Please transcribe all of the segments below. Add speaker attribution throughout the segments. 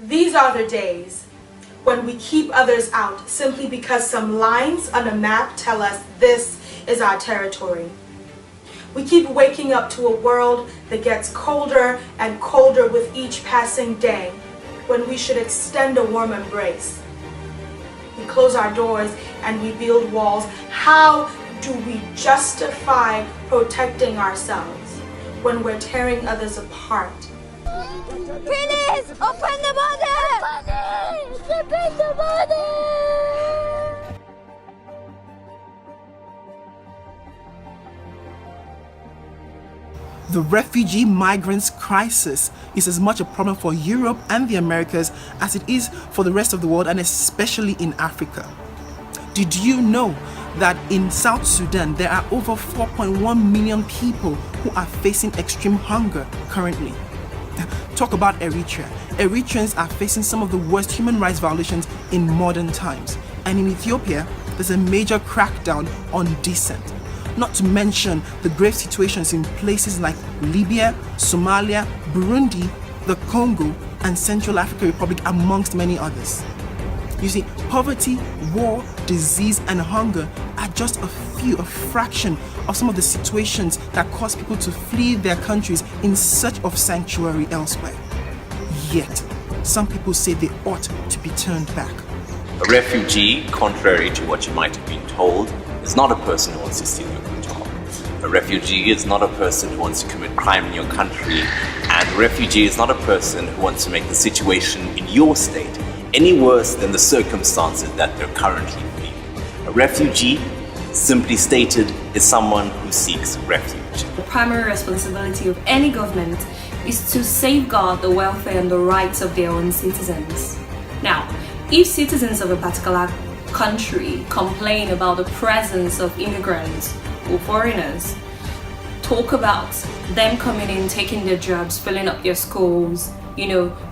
Speaker 1: These are the days when we keep others out simply because some lines on a map tell us this is our territory. We keep waking up to a world that gets colder and colder with each passing day, when we should extend a warm embrace. We close our doors and we build walls. How do we justify protecting ourselves when we're tearing others apart?
Speaker 2: Please, open the border! Open the border!
Speaker 3: The refugee migrants crisis is as much a problem for Europe and the Americas as it is for the rest of the world, and especially in Africa. Did you know that in South Sudan there are over 4.1 million people who are facing extreme hunger currently? Talk about Eritrea. Eritreans are facing some of the worst human rights violations in modern times. And in Ethiopia, there's a major crackdown on dissent. Not to mention the grave situations in places like Libya, Somalia, Burundi, the Congo, and Central African Republic, amongst many others. You see, poverty, war, disease, and hunger are just a fraction of some of the situations that cause people to flee their countries in search of sanctuary elsewhere. Yet, some people say they ought to be turned back.
Speaker 4: A refugee, contrary to what you might have been told, is not a person who wants to steal your job. A refugee is not a person who wants to commit crime in your country, and a refugee is not a person who wants to make the situation in your state any worse than the circumstances that they're currently fleeing. A refugee, simply stated, is someone who seeks refuge.
Speaker 5: The primary responsibility of any government is to safeguard the welfare and the rights of their own citizens. Now, if citizens of a particular country complain about the presence of immigrants or foreigners, talk about them coming in, taking their jobs, filling up their schools,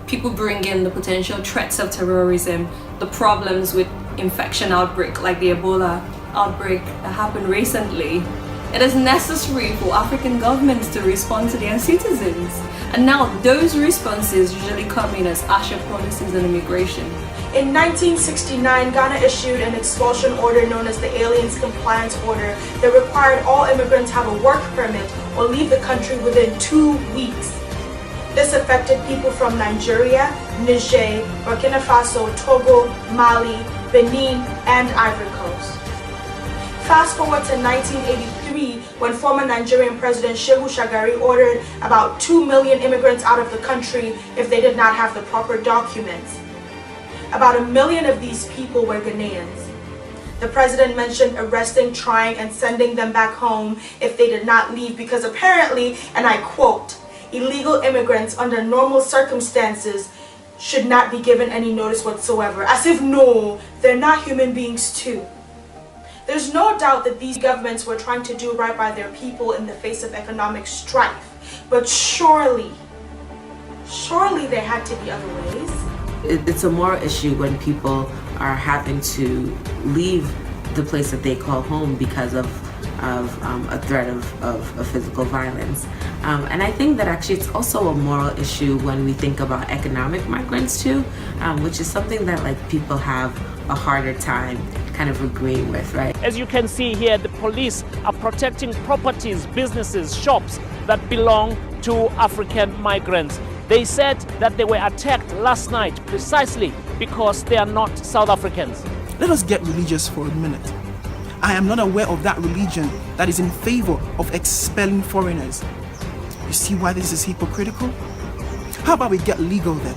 Speaker 5: people bring in the potential threats of terrorism, the problems with infection outbreak like the Ebola outbreak that happened recently. It is necessary for African governments to respond to their citizens. And now those responses usually come in as harsher policies on immigration.
Speaker 1: In 1969, Ghana issued an expulsion order known as the Aliens Compliance Order that required all immigrants have a work permit or leave the country within 2 weeks. This affected people from Nigeria, Niger, Burkina Faso, Togo, Mali, Benin, and Ivory Coast. Fast forward to 1983, when former Nigerian President Shehu Shagari ordered about 2 million immigrants out of the country if they did not have the proper documents. About 1 million of these people were Ghanaians. The president mentioned arresting, trying, and sending them back home if they did not leave because apparently, and I quote, illegal immigrants under normal circumstances should not be given any notice whatsoever. As if no, they're not human beings too. There's no doubt that these governments were trying to do right by their people in the face of economic strife. But surely there had to be other ways.
Speaker 6: It's a moral issue when people are having to leave the place that they call home because of a threat of physical violence. And I think that actually it's also a moral issue when we think about economic migrants too, which is something that people have a harder time kind of agreeing with, right?
Speaker 7: As you can see here, the police are protecting properties, businesses, shops that belong to African migrants. They said that they were attacked last night precisely because they are not South Africans.
Speaker 3: Let us get religious for a minute. I am not aware of that religion that is in favor of expelling foreigners. You see why this is hypocritical? How about we get legal then?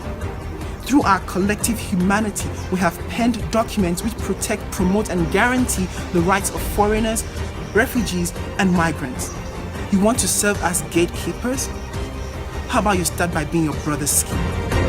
Speaker 3: Through our collective humanity, we have penned documents which protect, promote, and guarantee the rights of foreigners, refugees, and migrants. You want to serve as gatekeepers? How about you start by being your brother's keeper?